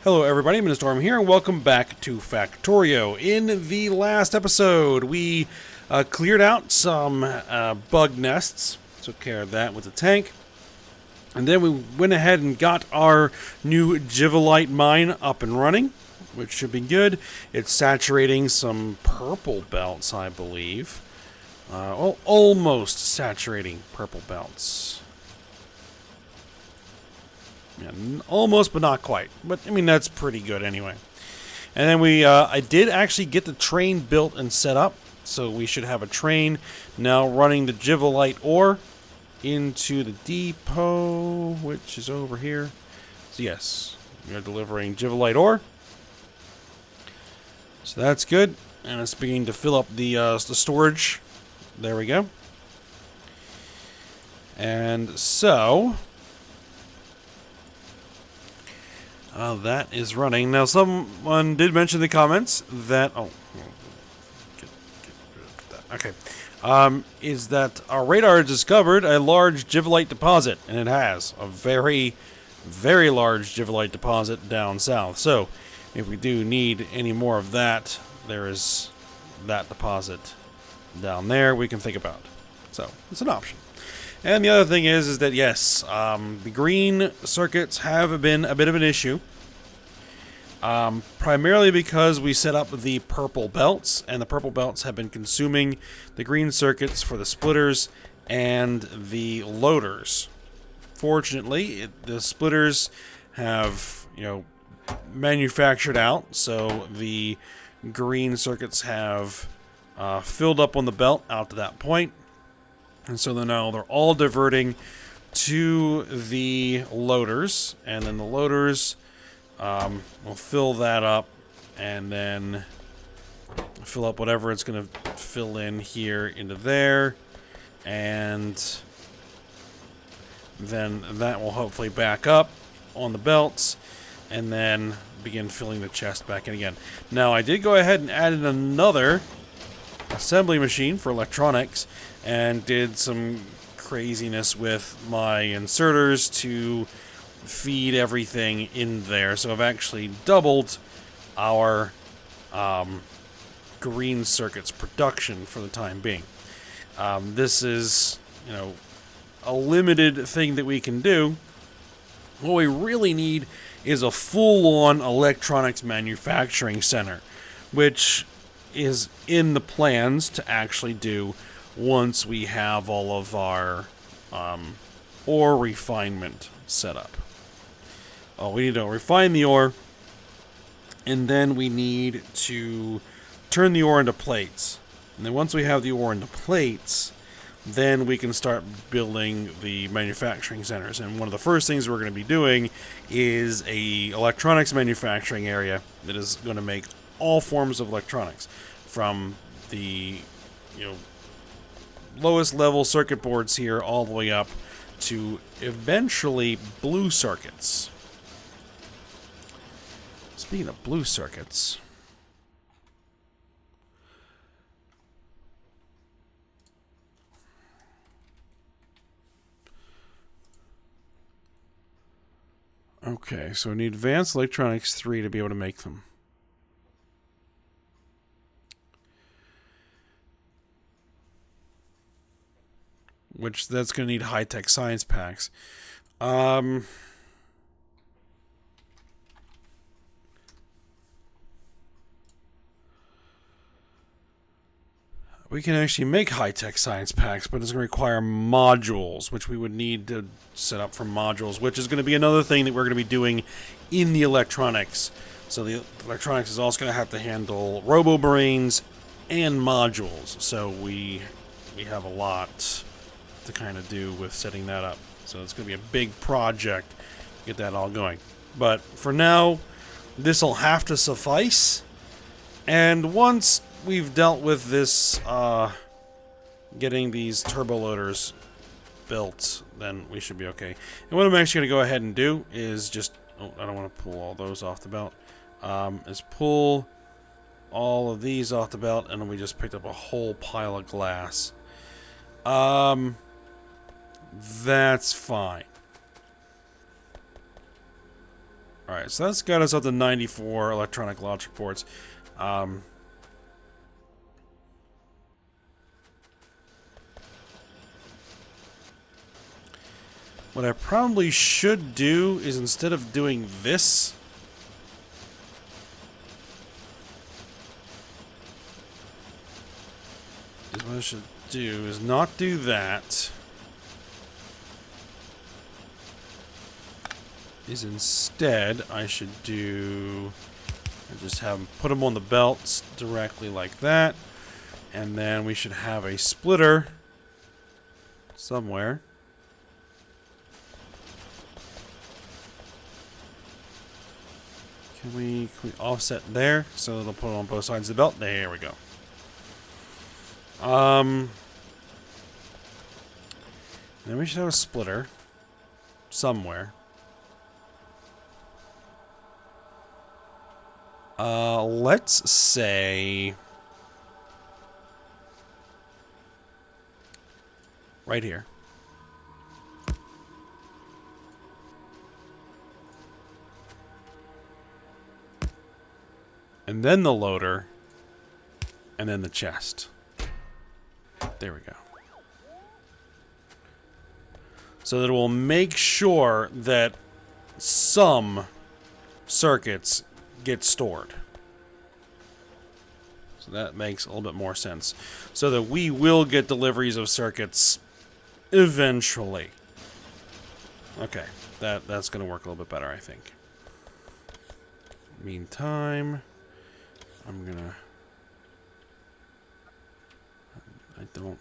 Hello everybody, I'm Storm here, and welcome back to Factorio. In the last episode, we cleared out some bug nests, took care of that with the tank, and then we went ahead and got our new Jivolite mine up and running, which should be good. It's saturating some purple belts, I believe. Almost saturating purple belts. Yeah, almost, but not quite. But, I mean, that's pretty good anyway. And then I did actually get the train built and set up. So we should have a train now running the Jivolite ore into the depot, which is over here. So, yes, we are delivering Jivolite ore. So that's good. And it's beginning to fill up the storage. There we go. And so that is running. Now, someone did mention in the comments that... Oh. Get rid of that. Okay. Is that our radar discovered a large Jivolite deposit. And it has. A very, very large Jivolite deposit down south. So, if we do need any more of that, there is that deposit down there we can think about. So, it's an option. And the other thing is that, yes, the green circuits have been a bit of an issue. Primarily because we set up the purple belts, and the purple belts have been consuming the green circuits for the splitters and the loaders. Fortunately, the splitters have, manufactured out, so the green circuits have filled up on the belt out to that point. And so now they're all diverting to the loaders, and then the loaders will fill that up, and then fill up whatever it's going to fill in here into there, and then that will hopefully back up on the belts, and then begin filling the chest back in again. Now, I did go ahead and add in another assembly machine for electronics, and did some craziness with my inserters to feed everything in there. So I've actually doubled our green circuits production for the time being. This is, a limited thing that we can do. What we really need is a full-on electronics manufacturing center, which is in the plans to actually do once we have all of our ore refinement set up. We need to refine the ore, and then we need to turn the ore into plates. And then once we have the ore into plates, then we can start building the manufacturing centers. And one of the first things we're going to be doing is a electronics manufacturing area that is going to make all forms of electronics, from the lowest level circuit boards here all the way up to eventually blue circuits. Speaking of blue circuits, okay, so we need Advanced Electronics 3 to be able to make them. Which that's going to need high-tech science packs. We can actually make high-tech science packs, but it's going to require modules, which we would need to set up for modules, which is going to be another thing that we're going to be doing in the electronics. So the electronics is also going to have to handle robo-brains and modules. So we have a lot to kind of do with setting that up. So it's going to be a big project to get that all going. But for now, this will have to suffice. And once we've dealt with this, getting these turbo loaders built, then we should be okay. And what I'm actually going to go ahead and do is just... Oh, I don't want to pull all those off the belt. Is pull all of these off the belt, and then we just picked up a whole pile of glass. That's fine. Alright, so that's got us up to 94 electronic logic ports. What I probably should do is, instead of doing this, what I should do is not do that. Is instead I should do, just have them put them on the belts directly like that, and then we should have a splitter somewhere. Can we offset there so it'll put it on both sides of the belt? There we go. Then we should have a splitter somewhere. Let's say right here. And then the loader, and then the chest. There we go. So that it will make sure that some circuits get stored. So that makes a little bit more sense. So that we will get deliveries of circuits eventually. Okay, that's going to work a little bit better, I think. Meantime, I'm gonna... I don't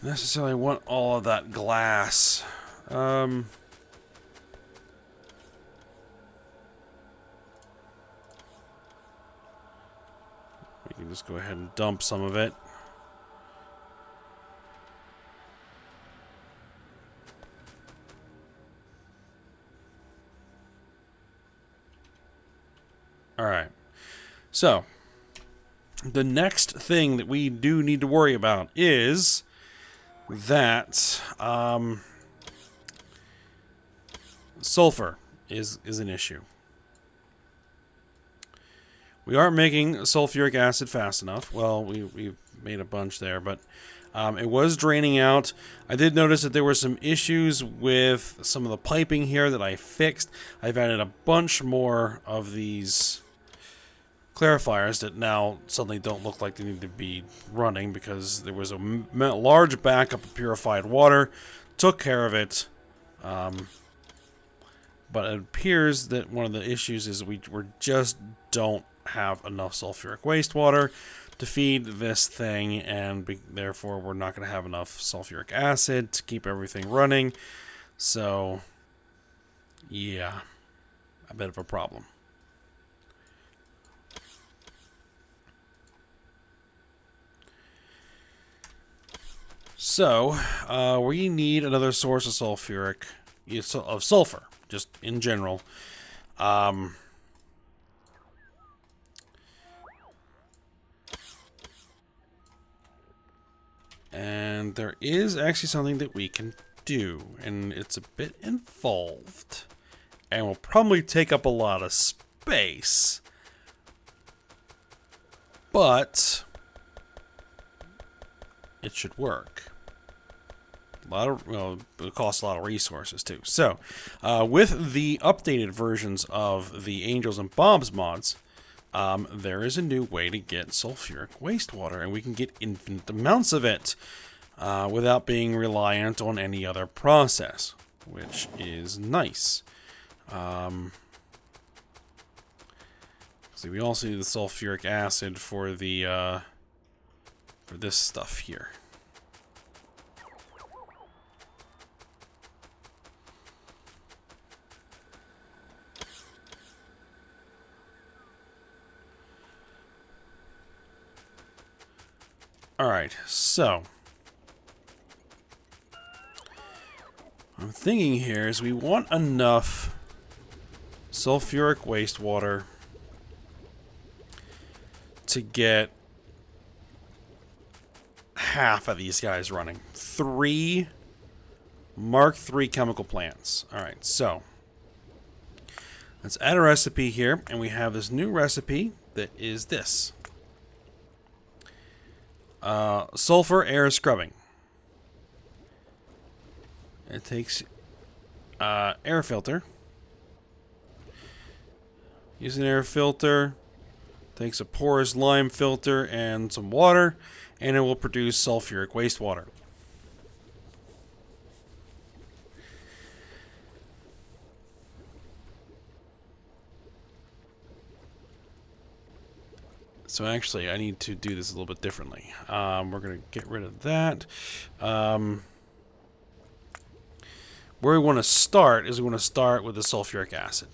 necessarily want all of that glass. We can just go ahead and dump some of it. Alright. So, the next thing that we do need to worry about is that sulfur is an issue. We aren't making sulfuric acid fast enough. Well, we've made a bunch there, but it was draining out. I did notice that there were some issues with some of the piping here that I fixed. I've added a bunch more of these clarifiers that now suddenly don't look like they need to be running because there was a large backup of purified water. Took care of it. But it appears that one of the issues is we just don't have enough sulfuric wastewater to feed this thing, and therefore we're not going to have enough sulfuric acid to keep everything running. So, yeah, a bit of a problem. So, we need another source of sulfur, just in general. And there is actually something that we can do, and it's a bit involved, and will probably take up a lot of space. But it should work. It costs a lot of resources too. So, with the updated versions of the Angels and Bombs mods, there is a new way to get sulfuric wastewater, and we can get infinite amounts of it without being reliant on any other process, which is nice. See, we also need the sulfuric acid for the for this stuff here. Alright, so I'm thinking here is we want enough sulfuric wastewater to get half of these guys running. 3 Mark III chemical plants. Alright, so let's add a recipe here, and we have this new recipe that is this. Sulfur air scrubbing. It takes air filter. Use an air filter. Takes a porous lime filter and some water, and it will produce sulfuric wastewater. So actually, I need to do this a little bit differently. We're going to get rid of that. Where we want to start is we want to start with the sulfuric acid.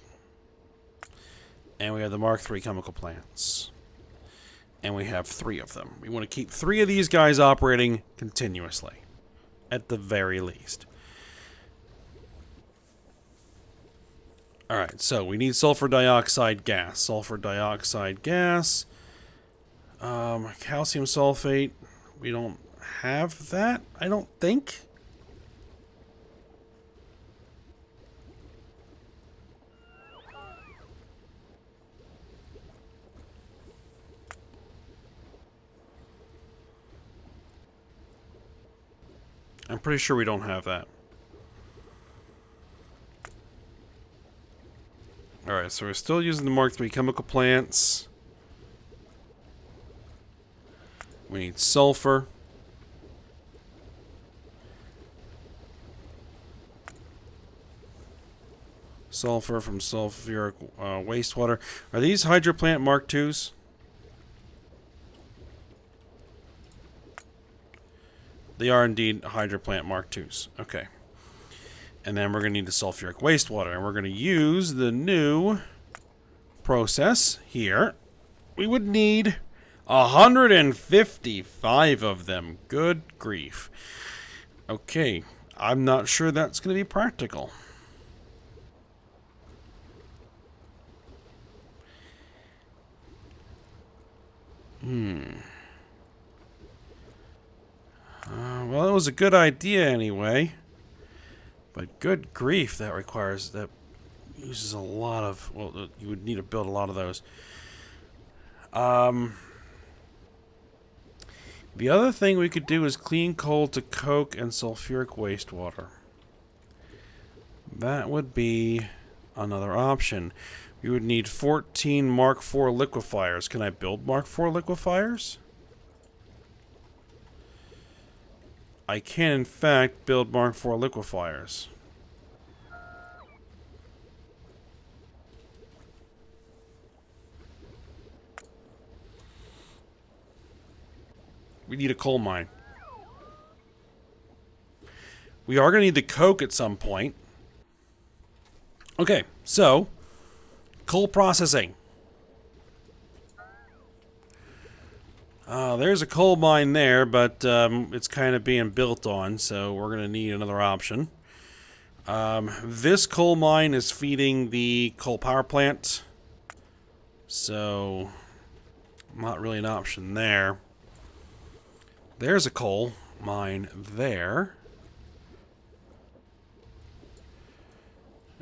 And we have the Mark III chemical plants. And we have 3 of them. We want to keep 3 of these guys operating continuously, at the very least. Alright, so we need sulfur dioxide gas. Sulfur dioxide gas. Calcium sulfate. We don't have that, I don't think. I'm pretty sure we don't have that. Alright, so we're still using the Mark III chemical plants. We need sulfur. Sulfur from sulfuric wastewater. Are these hydroplant Mark IIs? They are indeed hydroplant Mark IIs. Okay. And then we're going to need the sulfuric wastewater. And we're going to use the new process here. We would need 155 of them. Good grief. Okay. I'm not sure that's going to be practical. Well, it was a good idea anyway. But good grief, that uses a lot of, well, you would need to build a lot of those. The other thing we could do is clean coal to coke and sulfuric wastewater. That would be another option. We would need 14 Mark IV liquefiers. Can I build Mark IV liquefiers? I can, in fact, build Mark IV liquefiers. We need a coal mine. We are going to need the coke at some point. Okay, so coal processing. There's a coal mine there, but it's kind of being built on, so we're going to need another option. This coal mine is feeding the coal power plant, so not really an option there. There's a coal mine there.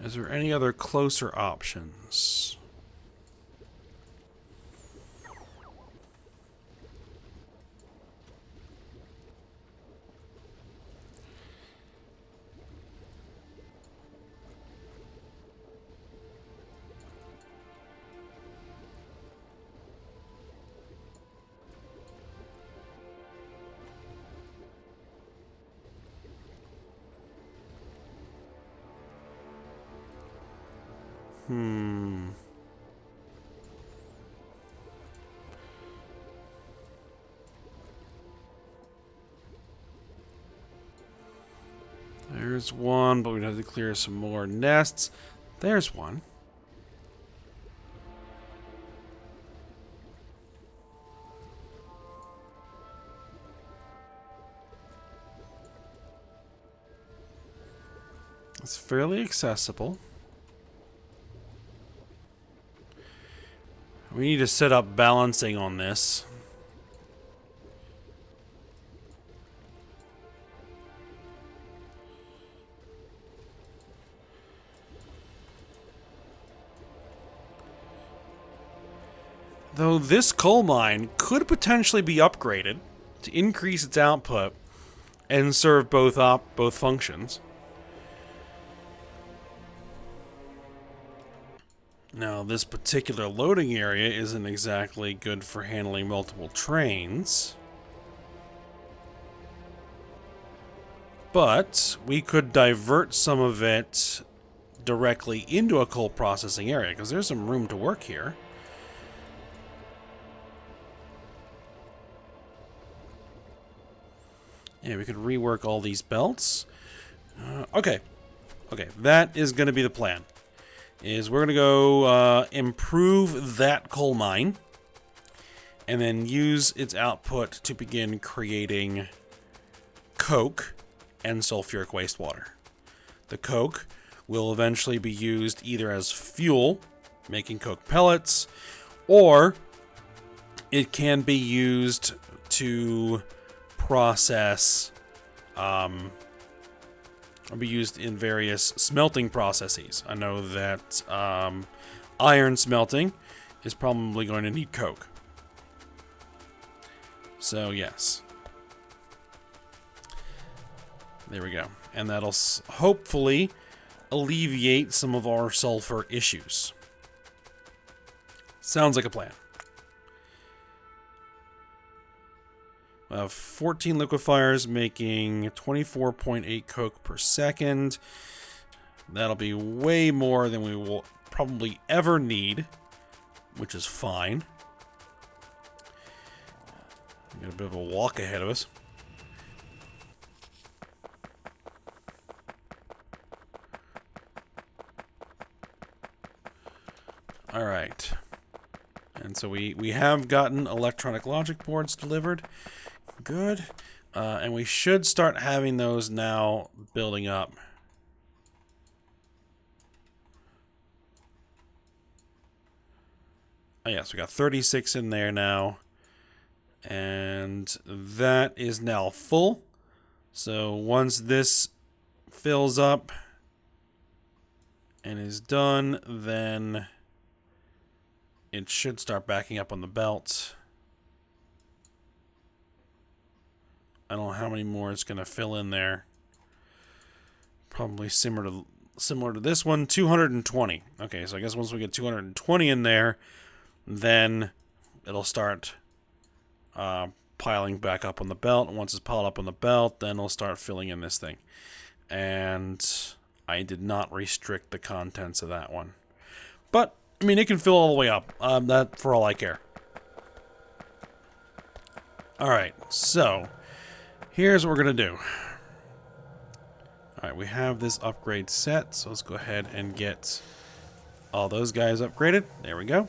Is there any other closer options? There's one, but we'd have to clear some more nests. There's one. It's fairly accessible. We need to set up balancing on this. Though this coal mine could potentially be upgraded to increase its output and serve both functions. Now, this particular loading area isn't exactly good for handling multiple trains. But we could divert some of it directly into a coal processing area, because there's some room to work here. Yeah, we could rework all these belts. Okay, that is going to be the plan. Is we're going to go improve that coal mine, and then use its output to begin creating coke and sulfuric wastewater. The coke will eventually be used either as fuel, making coke pellets, or it can be used to process, will be used in various smelting processes. I know that iron smelting is probably going to need coke. So yes. There we go. And that'll hopefully alleviate some of our sulfur issues. Sounds like a plan. We have 14 liquefiers making 24.8 coke per second. That'll be way more than we will probably ever need, which is fine. We got a bit of a walk ahead of us. All right. And so we have gotten electronic logic boards delivered. Good. And we should start having those now building up. Oh, yes, we got 36 in there now. And that is now full. So once this fills up and is done, then it should start backing up on the belt. I don't know how many more it's going to fill in there. Probably similar to this one, 220. Okay, so I guess once we get 220 in there, then it'll start piling back up on the belt. And once it's piled up on the belt, then it'll start filling in this thing. And I did not restrict the contents of that one. But I mean, it can fill all the way up. That for all I care. All right, so here's what we're gonna do. All right, we have this upgrade set, so let's go ahead and get all those guys upgraded. There we go.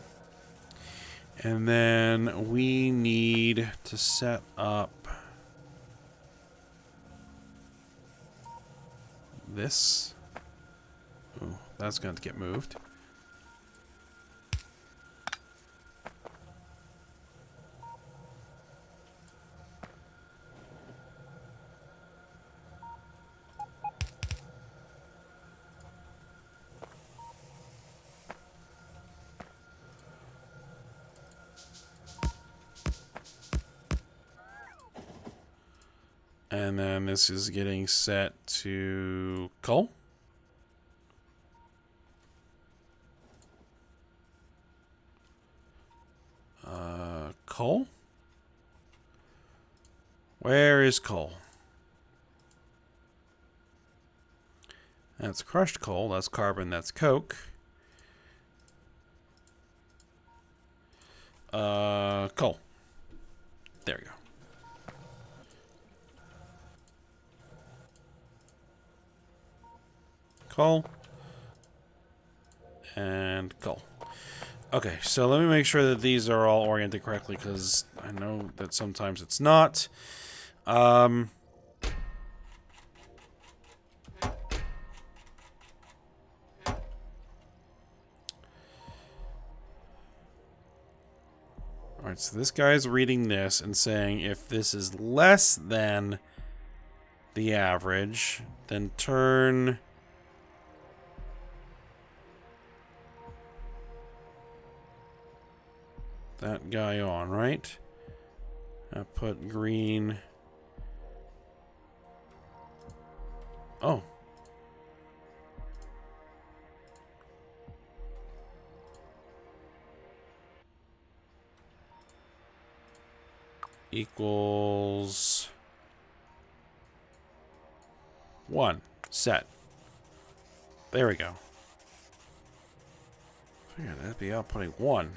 And then we need to set up this. Ooh, that's going to get moved. And then this is getting set to coal. Coal? Where is coal? That's crushed coal. That's carbon. That's coke. Coal. There we go. Coal. And coal. Okay, so let me make sure that these are all oriented correctly, because I know that sometimes it's not. Alright, so this guy's reading this and saying if this is less than the average, then turn that guy on, right? I put green. Oh. Equals 1. Set. There we go. Figured that'd be outputting 1.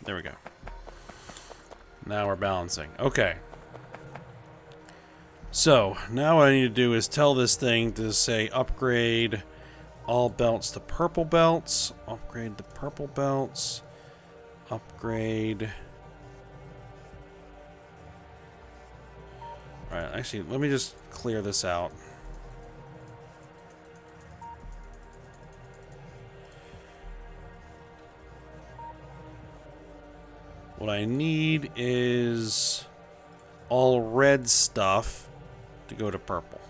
There we go. Now we're balancing. Okay. So, now what I need to do is tell this thing to say upgrade all belts to purple belts. Upgrade the purple belts. Upgrade. Alright, actually, let me just clear this out. What I need is all red stuff to go to purple.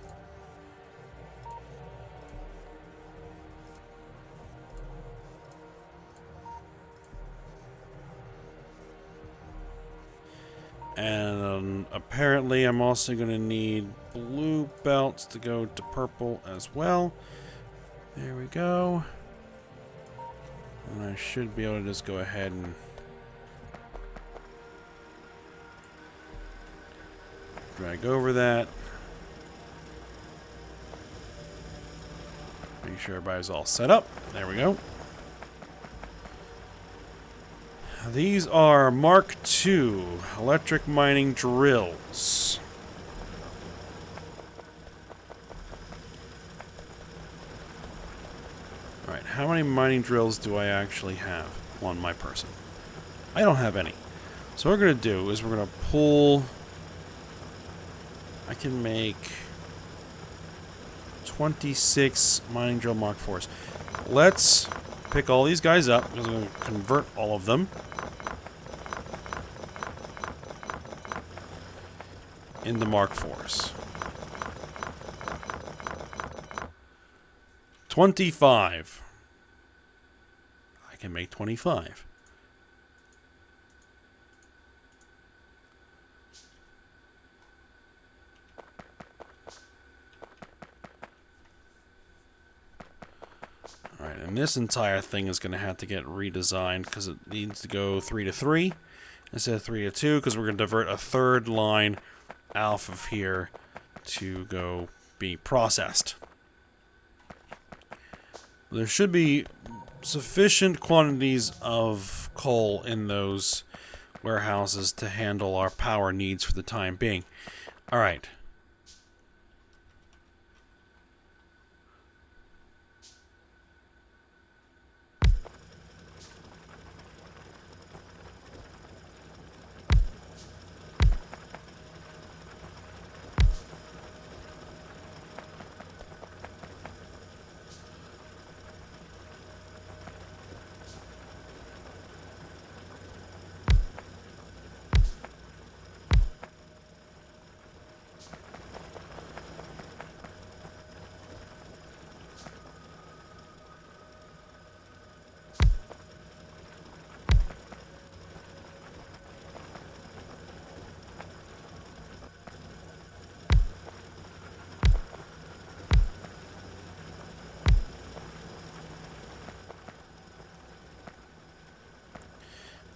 And apparently I'm also going to need blue belts to go to purple as well. There we go. And I should be able to just go ahead and drag over that. Make sure everybody's all set up. There we go. These are Mark II electric mining drills. Alright, how many mining drills do I actually have on my person? I don't have any. So what we're going to do is we're going to pull... I can make 26 mining drill Mark IVs. Let's pick all these guys up, because I'm going to convert all of them into Mark IVs. 25. I can make 25. Alright, and this entire thing is going to have to get redesigned because it needs to go 3 to 3 instead of 3 to 2, because we're going to divert a third line out of here to go be processed. There should be sufficient quantities of coal in those warehouses to handle our power needs for the time being. Alright.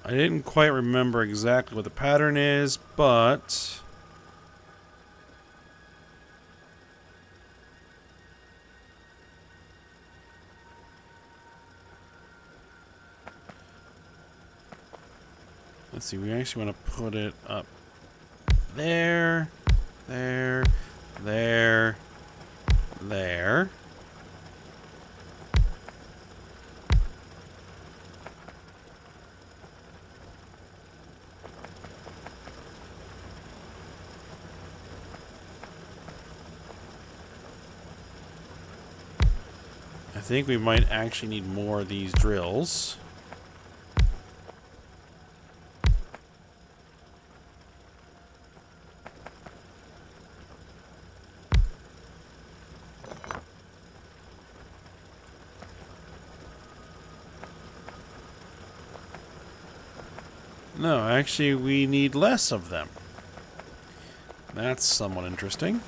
I didn't quite remember exactly what the pattern is, but... let's see, we actually want to put it up there, there, there, there. I think we might actually need more of these drills. No, actually, we need less of them. That's somewhat interesting.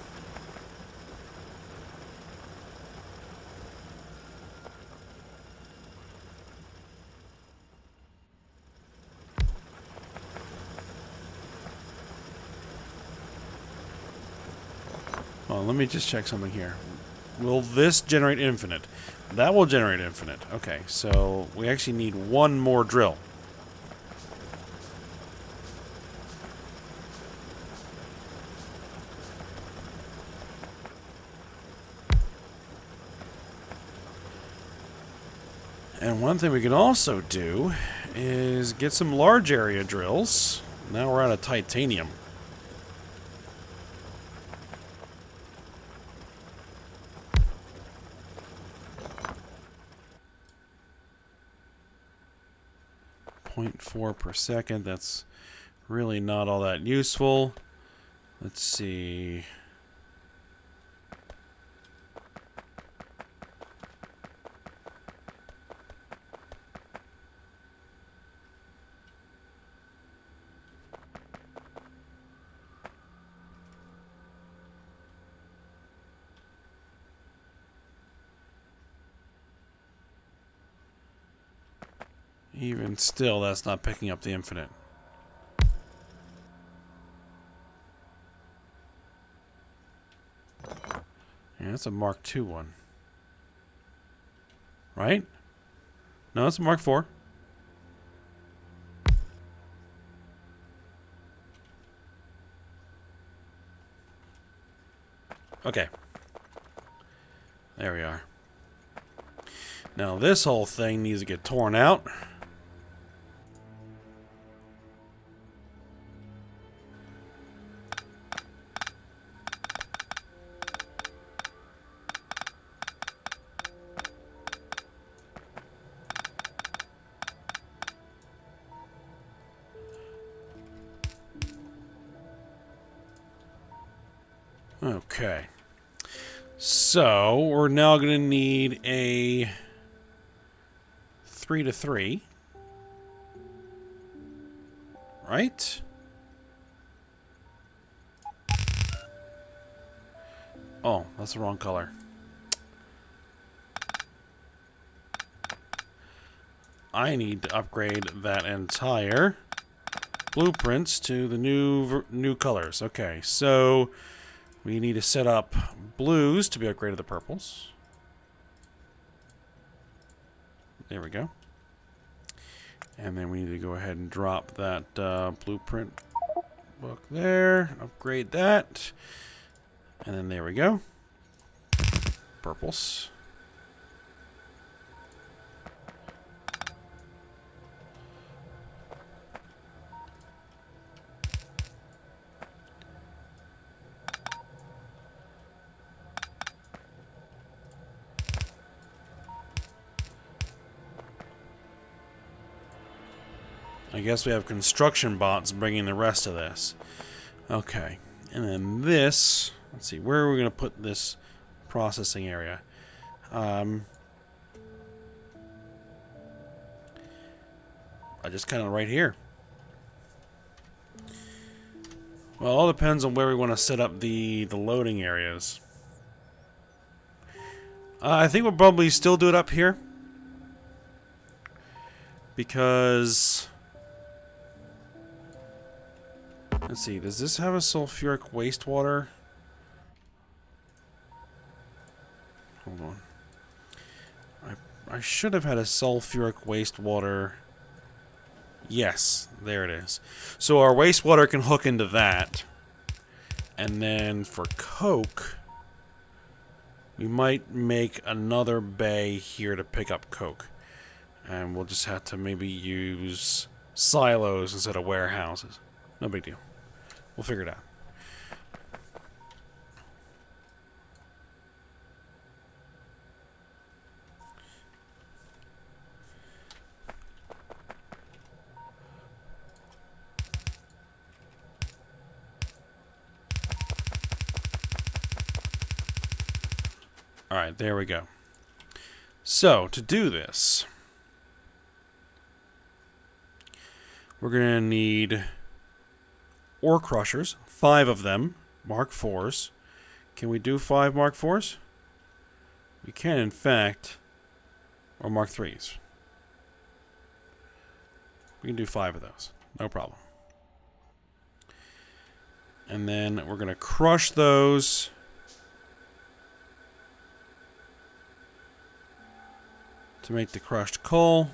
Well, let me just check something here. Will this generate infinite? That will generate infinite. Okay, so we actually need one more drill. And one thing we can also do is get some large area drills. Now we're out of titanium. .4 per second. That's really not all that useful. Let's see. Even still, that's not picking up the infinite. Yeah, that's a Mark II one. Right? No, it's a Mark IV. Okay. There we are. Now this whole thing needs to get torn out. Okay. So, we're now going to need a 3 to 3. Right? Oh, that's the wrong color. I need to upgrade that entire blueprints to the new colors. Okay, so we need to set up blues to be upgraded to purples. There we go. And then we need to go ahead and drop that blueprint book there. Upgrade that. And then there we go. Purples. I guess we have construction bots bringing the rest of this. Okay. And then this, let's see, where are we going to put this processing area? I just kind of right here. Well, it all depends on where we want to set up the loading areas. I think we'll probably still do it up here. Because... let's see, does this have a sulfuric wastewater? Hold on. I should have had a sulfuric wastewater. Yes, there it is. So our wastewater can hook into that. And then for coke, we might make another bay here to pick up coke. And we'll just have to maybe use silos instead of warehouses. No big deal. We'll figure it out. Alright, there we go. So, to do this, We're going to need ore crushers, 5 of them, Mark 4s. Can we do 5 Mark 4s? We can, in fact, or Mark 3s. We can do 5 of those, no problem. And then we're going to crush those. To make the crushed coal.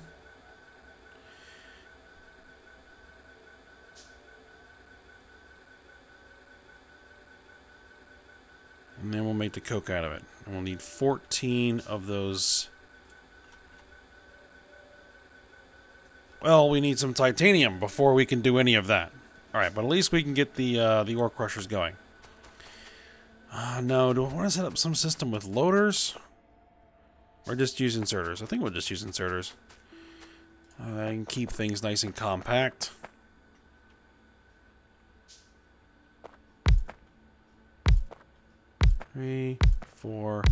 And then we'll make the coke out of it. And we'll need 14 of those. Well, we need some titanium before we can do any of that. Alright, but at least we can get the ore crushers going. No, do I want to set up some system with loaders? Or just use inserters? I think we'll just use inserters. I can keep things nice and compact. Three, 4,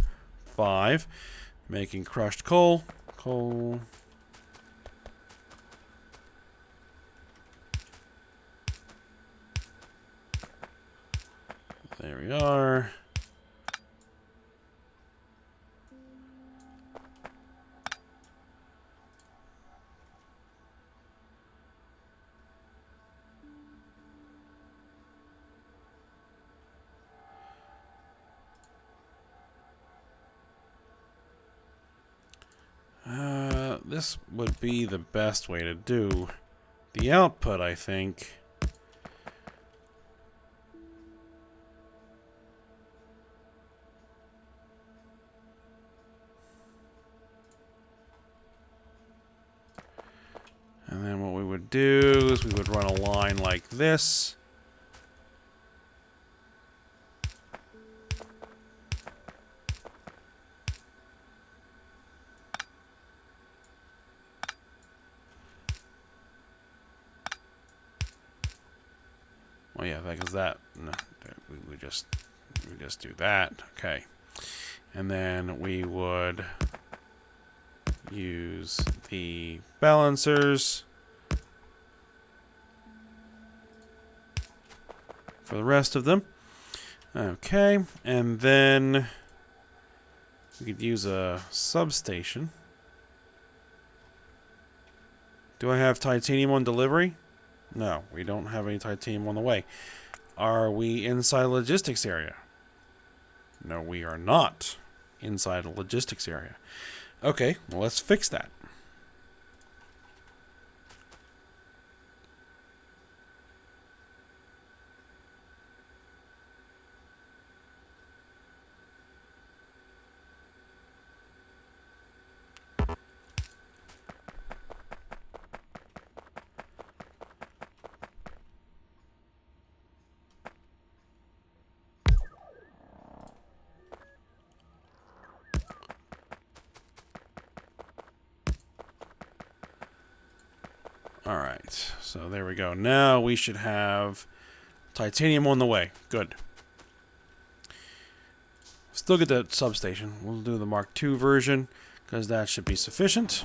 5. Making crushed coal. Coal. There we are. This would be the best way to do the output, I think. And then what we would do is we would run a line like this. Well, yeah, because that, no, we just do that. Okay. And then we would use the balancers for the rest of them. Okay, and then we could use a substation. Do I have titanium on delivery? No, we don't have any titanium on the way. Are we inside a logistics area? No, we are not inside a logistics area. Okay, well, let's fix that. Alright, so there we go. Now we should have titanium on the way. Good. Still get that substation. We'll do the Mark II version, because that should be sufficient.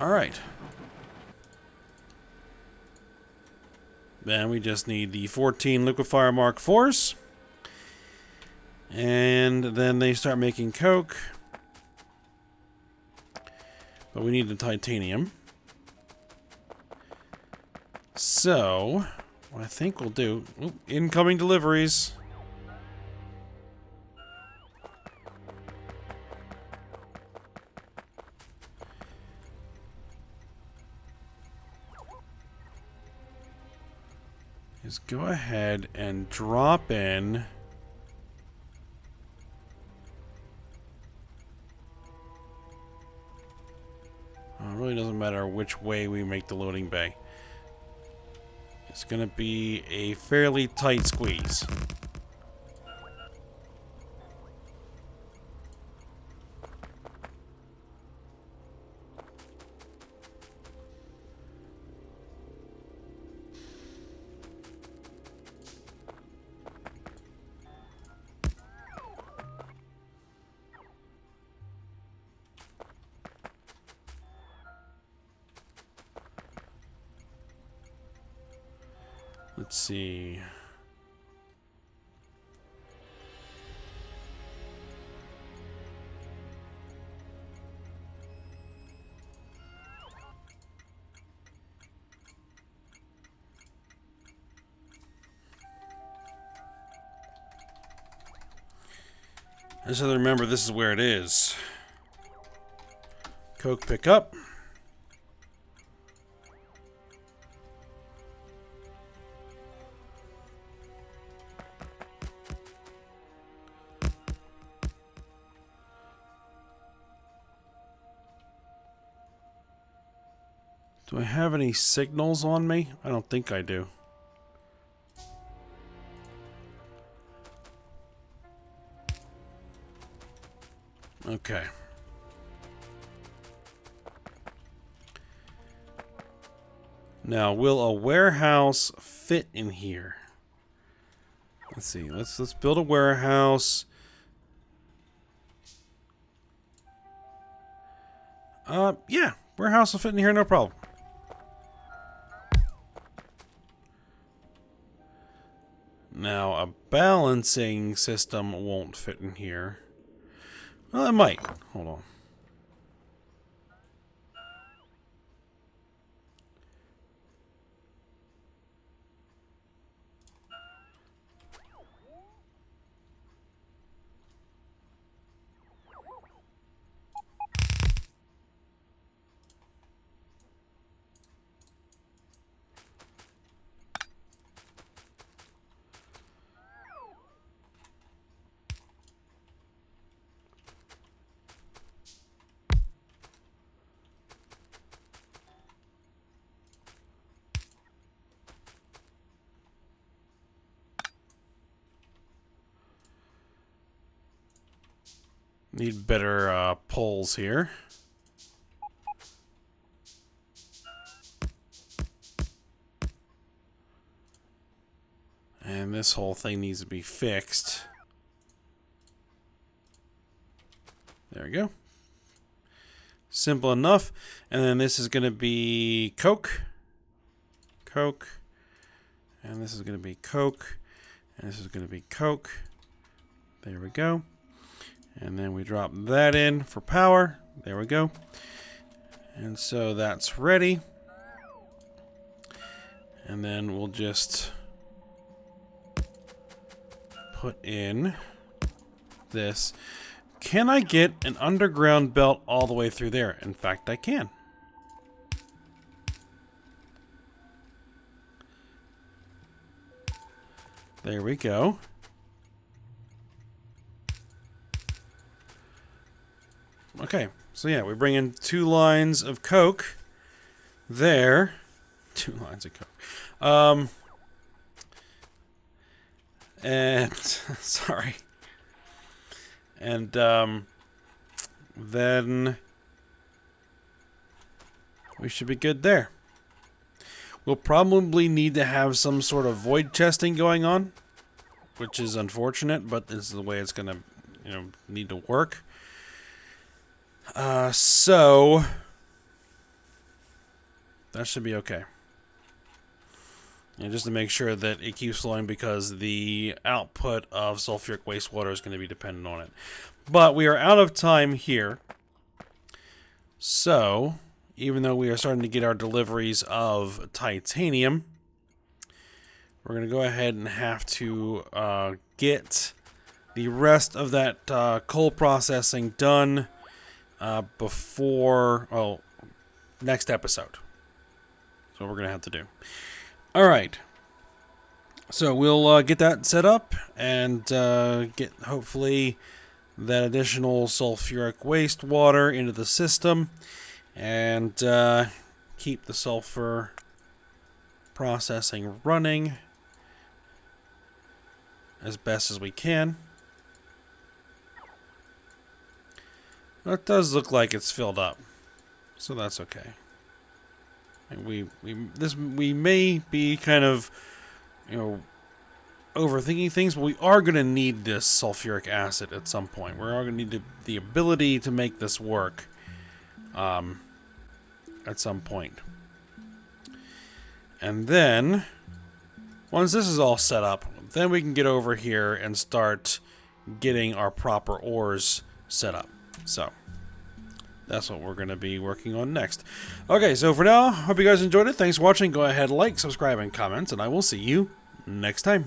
Alright. Then we just need the 14 liquefier Mark IVs. And then they start making coke. But we need the titanium. So, what I think we'll do... Ooh, incoming deliveries. Is go ahead and drop in... It really doesn't matter which way we make the loading bay. It's going to be a fairly tight squeeze. Let's see. I just have to remember this is where it is. Coke pick up. Do I have any signals on me? I don't think I do. Okay. Now, will a warehouse fit in here? Let's see. Let's build a warehouse. Yeah, warehouse will fit in here, no problem. Now, a balancing system won't fit in here. Well, it might. Hold on. Need better poles here. And this whole thing needs to be fixed. There we go. Simple enough. And then this is going to be Coke. Coke. And this is going to be Coke. And this is going to be Coke. There we go. And then we drop that in for power. There we go. And so that's ready. And then we'll just put in this. Can I get an underground belt all the way through there? In fact, I can. There we go. Okay, so yeah, we bring in 2 lines of Coke there. 2 lines of Coke. And sorry. And then we should be good there. We'll probably need to have some sort of void chesting going on, which is unfortunate, but this is the way it's gonna, need to work. So that should be okay. And just to make sure that it keeps flowing, because the output of sulfuric wastewater is going to be dependent on it. But we are out of time here. So, even though we are starting to get our deliveries of titanium, we're going to go ahead and have to get the rest of that coal processing done before, next episode. So we're going to have to do. All right. So we'll get that set up and get, hopefully, that additional sulfuric wastewater into the system and keep the sulfur processing running as best as we can. It does look like it's filled up, so that's okay. And we may be kind of, overthinking things, but we are going to need this sulfuric acid at some point. We're going to need the ability to make this work at some point. And then Once this is all set up, then we can get over here and start getting our proper ores set up. So that's what we're going to be working on next. Okay, so for now, hope you guys enjoyed it. Thanks for watching. Go ahead, like, subscribe, and comment, and I will see you next time.